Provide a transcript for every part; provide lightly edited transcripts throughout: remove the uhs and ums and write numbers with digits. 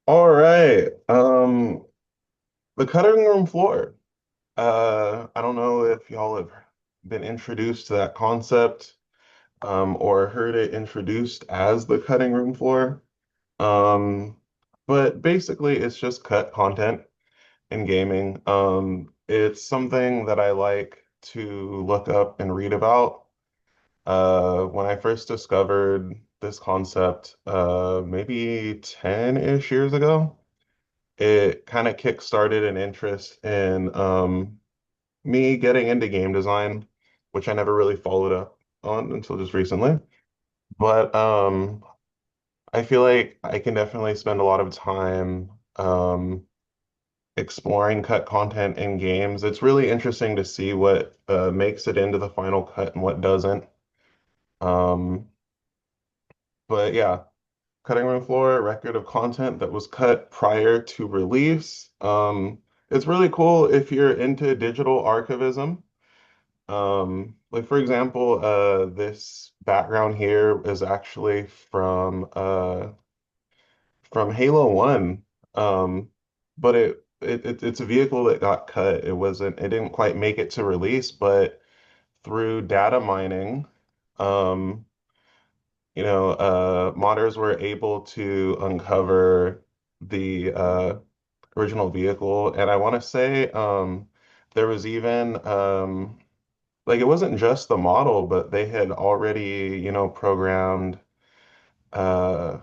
All right. The cutting room floor. I don't know if y'all have been introduced to that concept, or heard it introduced as the cutting room floor. Um, but basically it's just cut content in gaming. It's something that I like to look up and read about. When I first discovered this concept, maybe 10-ish years ago. It kind of kick-started an interest in me getting into game design, which I never really followed up on until just recently. But I feel like I can definitely spend a lot of time exploring cut content in games. It's really interesting to see what makes it into the final cut and what doesn't. Um, but yeah, cutting room floor, record of content that was cut prior to release. It's really cool if you're into digital archivism. Like for example, this background here is actually from Halo 1. But it's a vehicle that got cut. It didn't quite make it to release, but through data mining, um, modders were able to uncover the original vehicle. And I want to say there was even like it wasn't just the model, but they had already, programmed uh,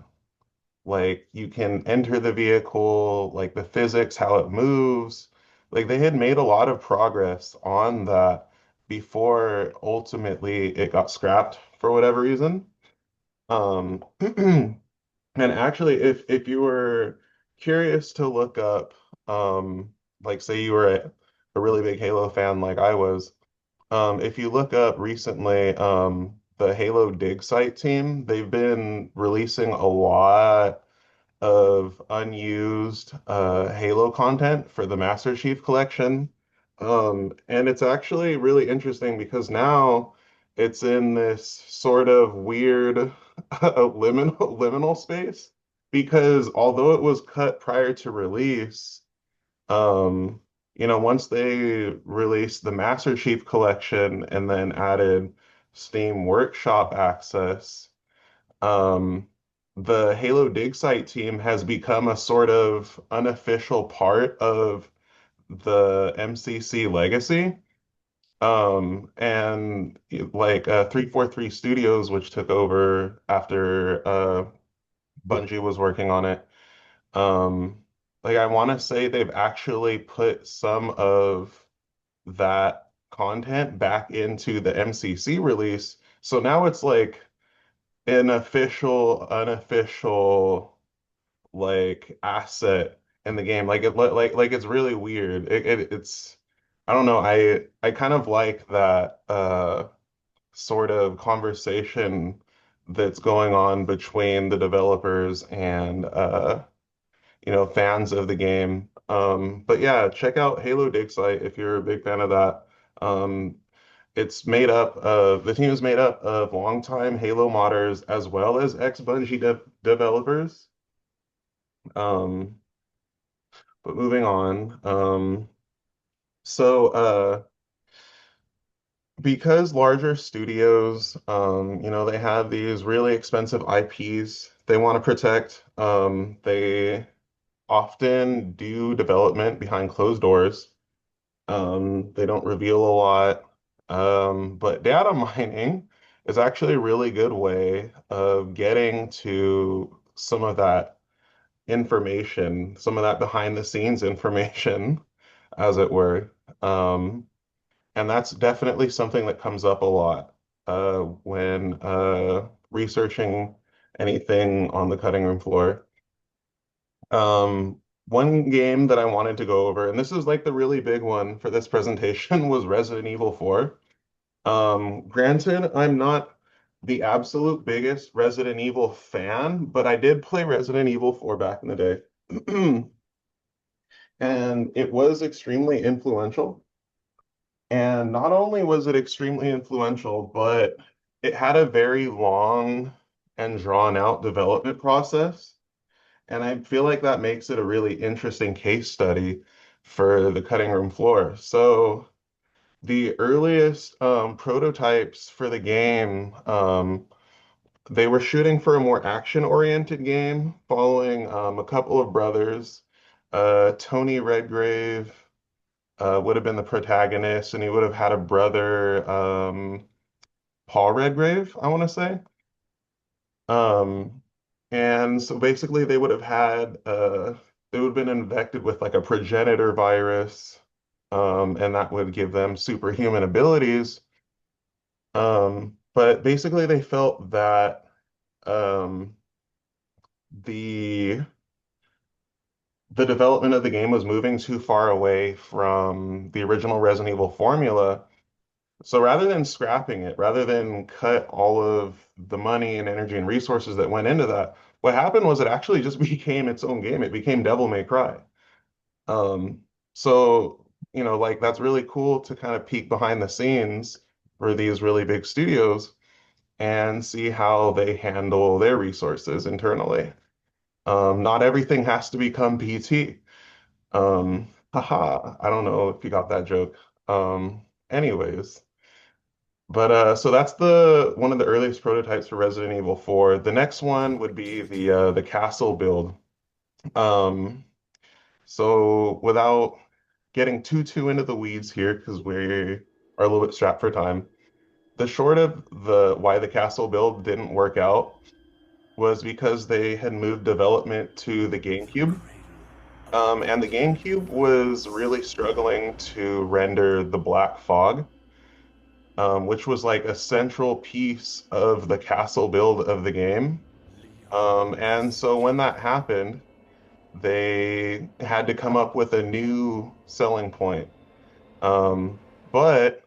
like you can enter the vehicle, like the physics, how it moves. Like they had made a lot of progress on that before ultimately it got scrapped for whatever reason. Um, And actually, if you were curious to look up, like say you were a really big Halo fan like I was, if you look up recently, the Halo Dig site team, they've been releasing a lot of unused Halo content for the Master Chief Collection. And it's actually really interesting because now it's in this sort of weird liminal space. Because although it was cut prior to release, um, once they released the Master Chief Collection and then added Steam Workshop access, um, the Halo Dig Site team has become a sort of unofficial part of the MCC legacy. And like 343 Studios, which took over after Bungie was working on it. Um, like I want to say they've actually put some of that content back into the MCC release. So now it's like an official, unofficial like asset in the game. Like it's really weird. It's I don't know. I kind of like that sort of conversation that's going on between the developers and fans of the game. But yeah, check out Halo Dig Site if you're a big fan of that. Um, the team is made up of longtime Halo modders as well as ex-Bungie developers. Um, but moving on. So because larger studios, they have these really expensive IPs they want to protect. They often do development behind closed doors. They don't reveal a lot. But data mining is actually a really good way of getting to some of that information, some of that behind the scenes information, as it were. Um, and that's definitely something that comes up a lot when researching anything on the cutting room floor. One game that I wanted to go over, and this is like the really big one for this presentation, was Resident Evil 4. Granted, I'm not the absolute biggest Resident Evil fan, but I did play Resident Evil 4 back in the day. And it was extremely influential. And not only was it extremely influential, but it had a very long and drawn out development process. And I feel like that makes it a really interesting case study for the cutting room floor. So the earliest prototypes for the game, they were shooting for a more action-oriented game, following a couple of brothers. Tony Redgrave would have been the protagonist, and he would have had a brother, Paul Redgrave, I want to say. Um, and so basically, they would have been infected with like a progenitor virus, and that would give them superhuman abilities. But basically, they felt that um, the the development of the game was moving too far away from the original Resident Evil formula. So rather than scrapping it, rather than cut all of the money and energy and resources that went into that, what happened was it actually just became its own game. It became Devil May Cry. Um, so, like that's really cool to kind of peek behind the scenes for these really big studios and see how they handle their resources internally. Not everything has to become PT. Haha, I don't know if you got that joke. Anyways, but so that's the one of the earliest prototypes for Resident Evil 4. The next one would be the castle build. Um, so without getting too into the weeds here, because we are a little bit strapped for time, the short of the why the castle build didn't work out was because they had moved development to the GameCube. And the GameCube was really struggling to render the black fog, which was like a central piece of the castle build of the game. And so when that happened, they had to come up with a new selling point. But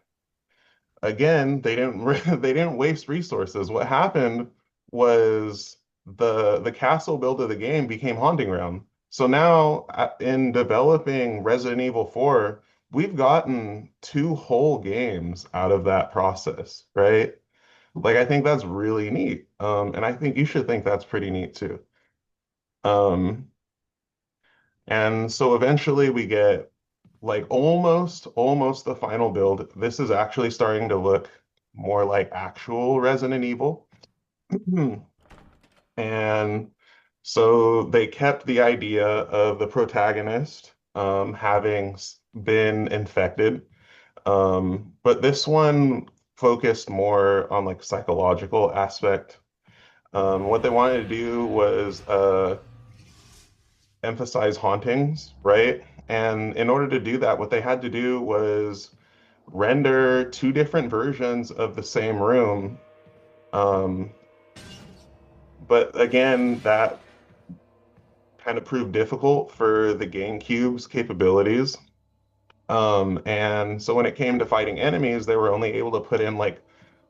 again, they didn't waste resources. What happened was the castle build of the game became Haunting Ground. So now in developing Resident Evil 4, we've gotten two whole games out of that process, right? Like I think that's really neat. And I think you should think that's pretty neat too. Um, and so eventually we get like almost the final build. This is actually starting to look more like actual Resident Evil. And so they kept the idea of the protagonist having been infected. But this one focused more on like psychological aspect. What they wanted to do was emphasize hauntings, right? And in order to do that, what they had to do was render two different versions of the same room. Um, but again, that kind of proved difficult for the GameCube's capabilities. And so when it came to fighting enemies, they were only able to put in like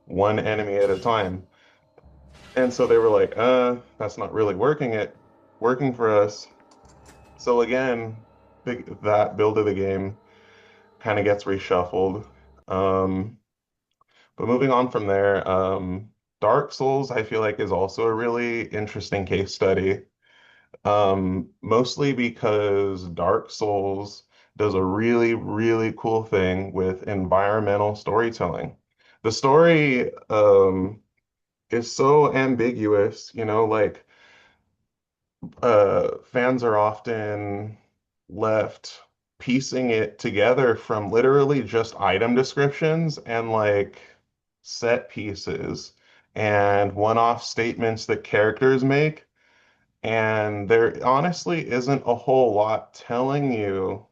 one enemy at a time. And so they were like, that's not really working for us. So again, that build of the game kind of gets reshuffled. Um, but moving on from there, Dark Souls, I feel like is also a really interesting case study. Mostly because Dark Souls does a really cool thing with environmental storytelling. The story is so ambiguous, like fans are often left piecing it together from literally just item descriptions and like set pieces and one-off statements that characters make. And there honestly isn't a whole lot telling you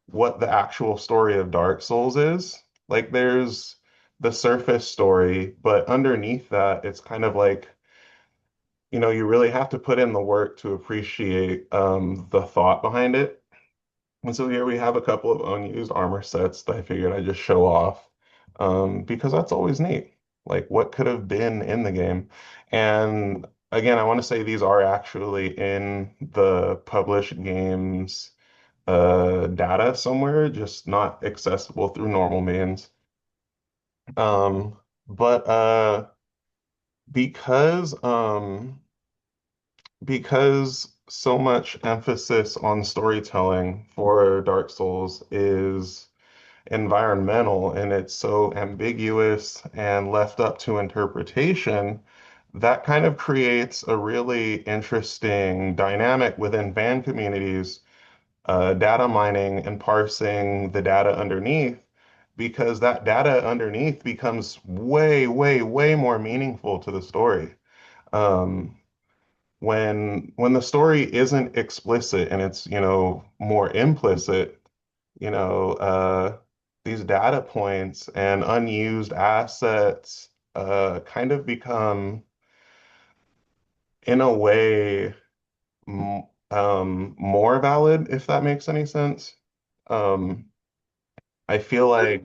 what the actual story of Dark Souls is. Like there's the surface story, but underneath that, it's kind of like, you really have to put in the work to appreciate the thought behind it. And so here we have a couple of unused armor sets that I figured I'd just show off because that's always neat. Like what could have been in the game. And again, I want to say these are actually in the published games data somewhere, just not accessible through normal means. Um, but because um, because so much emphasis on storytelling for Dark Souls is environmental, and it's so ambiguous and left up to interpretation, that kind of creates a really interesting dynamic within fan communities, data mining and parsing the data underneath, because that data underneath becomes way, way, way more meaningful to the story. Um, when the story isn't explicit and it's, more implicit, these data points and unused assets kind of become, in a way, more valid, if that makes any sense. Um, I feel like,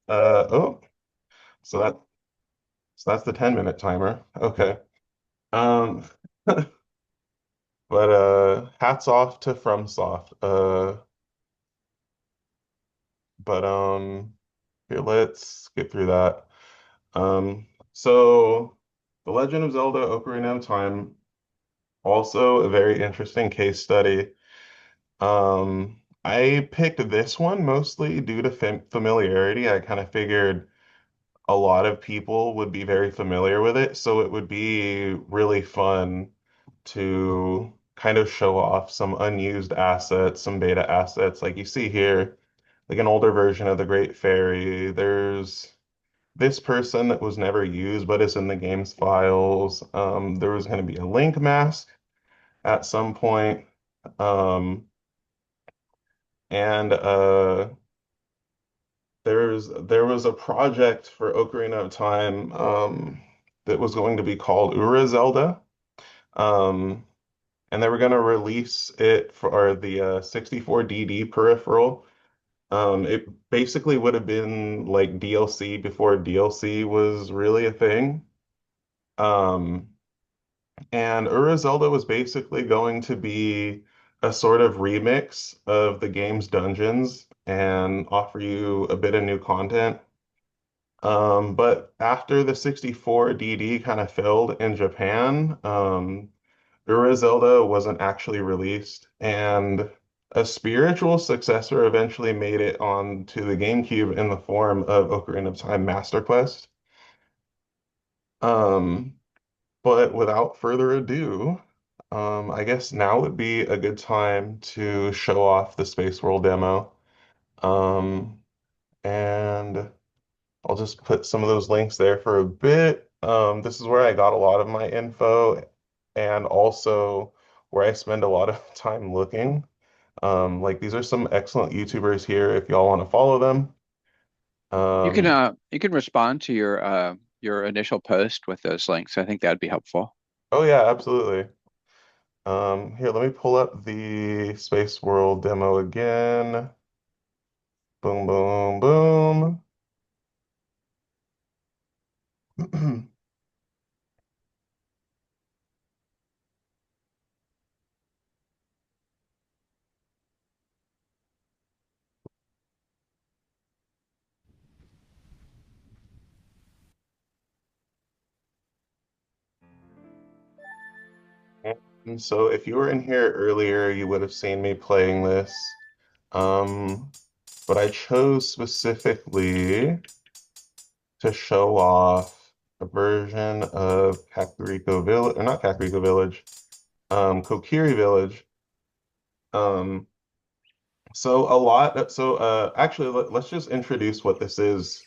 oh, so that so that's the 10-minute timer. Okay. Um, but hats off to FromSoft. But here, let's get through that. So The Legend of Zelda Ocarina of Time, also a very interesting case study. I picked this one mostly due to familiarity. I kind of figured a lot of people would be very familiar with it, so it would be really fun to kind of show off some unused assets, some beta assets, like you see here, like an older version of the Great Fairy. There's this person that was never used but is in the game's files. There was going to be a Link mask at some point. Um, and there was a project for Ocarina of Time that was going to be called Ura Zelda. Um, and they were going to release it for the 64DD peripheral. It basically would have been like DLC before DLC was really a thing. Um, and Ura Zelda was basically going to be a sort of remix of the game's dungeons and offer you a bit of new content. But after the 64 DD kind of failed in Japan, Ura Zelda wasn't actually released, and a spiritual successor eventually made it onto the GameCube in the form of Ocarina of Time Master Quest. Um, but without further ado, I guess now would be a good time to show off the Space World demo. Um, and I'll just put some of those links there for a bit. This is where I got a lot of my info and also where I spend a lot of time looking. Like these are some excellent YouTubers here if y'all want to follow them. Um, You can respond to your initial post with those links. I think that'd be helpful. oh yeah, absolutely. Here, let me pull up the Space World demo again. Boom, boom, boom. And so if you were in here earlier, you would have seen me playing this. Um, but I chose specifically to show off a version of Kakariko Village, or not Kakariko Village, Kokiri Village. Um, actually, let's just introduce what this is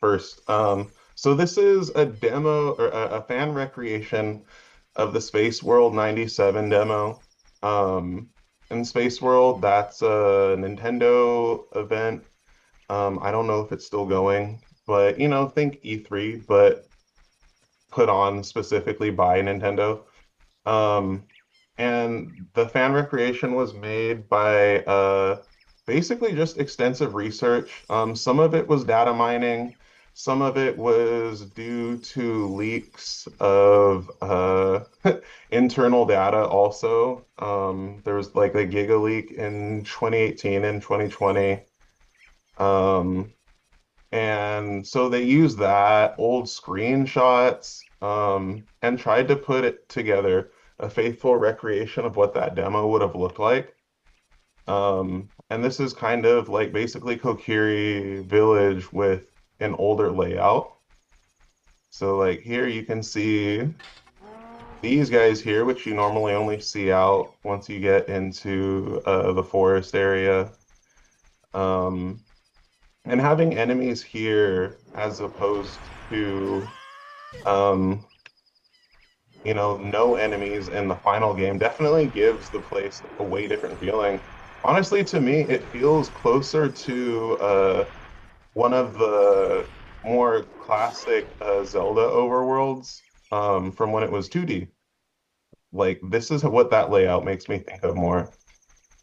first. So this is a demo or a fan recreation of the Space World 97 demo. Um, in Space World, that's a Nintendo event. I don't know if it's still going, but think E3, but put on specifically by Nintendo. Um, and the fan recreation was made by basically just extensive research. Some of it was data mining, some of it was due to leaks of internal data also. There was like a Giga leak in 2018 and 2020. Um, and so they used that old screenshots and tried to put it together. a faithful recreation of what that demo would have looked like. And this is kind of like basically Kokiri Village with an older layout. So like here you can see these guys here, which you normally only see out once you get into the forest area. Um, and having enemies here as opposed to um, no enemies in the final game definitely gives the place a way different feeling. Honestly, to me, it feels closer to one of the more classic Zelda overworlds from when it was 2D. Like this is what that layout makes me think of more.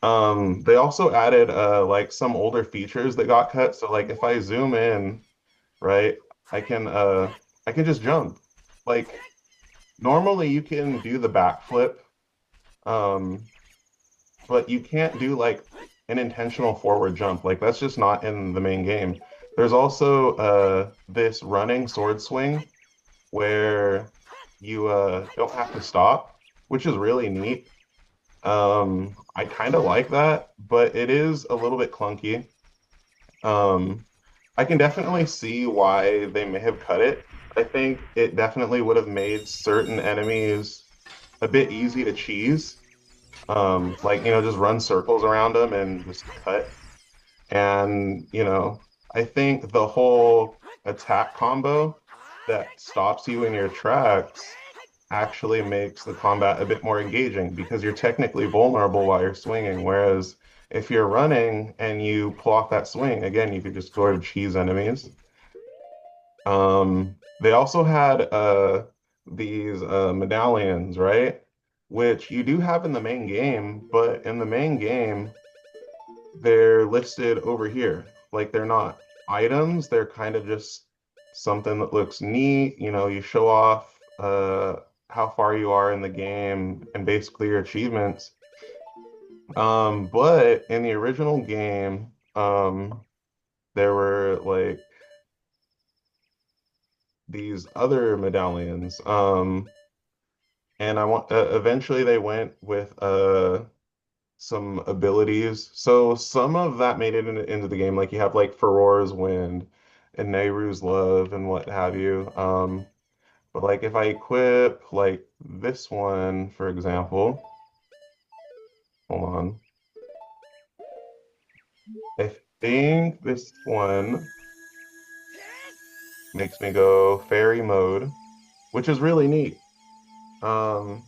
They also added like some older features that got cut. So like if I zoom in, right, I can uh I can just jump. Like normally you can do the backflip, um, but you can't do like an intentional forward jump. Like that's just not in the main game. There's also this running sword swing where you don't have to stop, which is really neat. I kind of like that, but it is a little bit clunky. Um, I can definitely see why they may have cut it. I think it definitely would have made certain enemies a bit easy to cheese. Like, just run circles around them and just cut. And, I think the whole attack combo that stops you in your tracks actually makes the combat a bit more engaging because you're technically vulnerable while you're swinging. Whereas if you're running and you pull off that swing, again, you could just sort of cheese enemies. They also had these medallions, right? Which you do have in the main game, but in the main game, they're listed over here. Like they're not items, they're kind of just something that looks neat. You show off how far you are in the game and basically your achievements. But in the original game, there were like these other medallions. And I want eventually they went with some abilities. So some of that made it into the game. Like you have like Farore's Wind and Nehru's Love and what have you. But like if I equip like this one, for example, hold on. I think this one makes me go fairy mode, which is really neat. Um,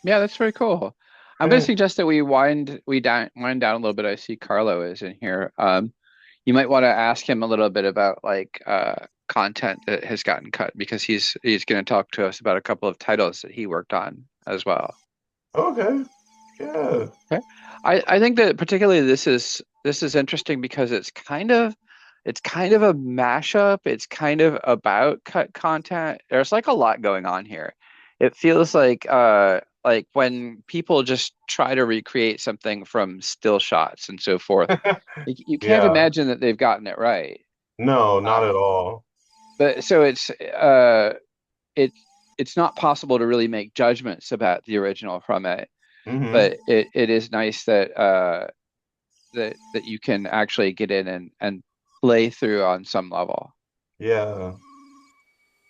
Yeah, that's very cool. I'm going to and suggest that wind down a little bit. I see Carlo is in here. You might want to ask him a little bit about like content that has gotten cut because he's going to talk to us about a couple of titles that he worked on as well. okay, yeah. Okay. I think that particularly this is interesting because it's kind of a mashup. It's kind of about cut content. There's like a lot going on here. It feels like when people just try to recreate something from still shots and so forth, you can't Yeah. imagine that they've gotten it right. No, not at Um, all. but so it it's not possible to really make judgments about the original from it. Hmm. But it is nice that that you can actually get in and play through on some level. Yeah, All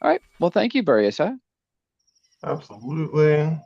right. Well, thank you, Barisa. absolutely.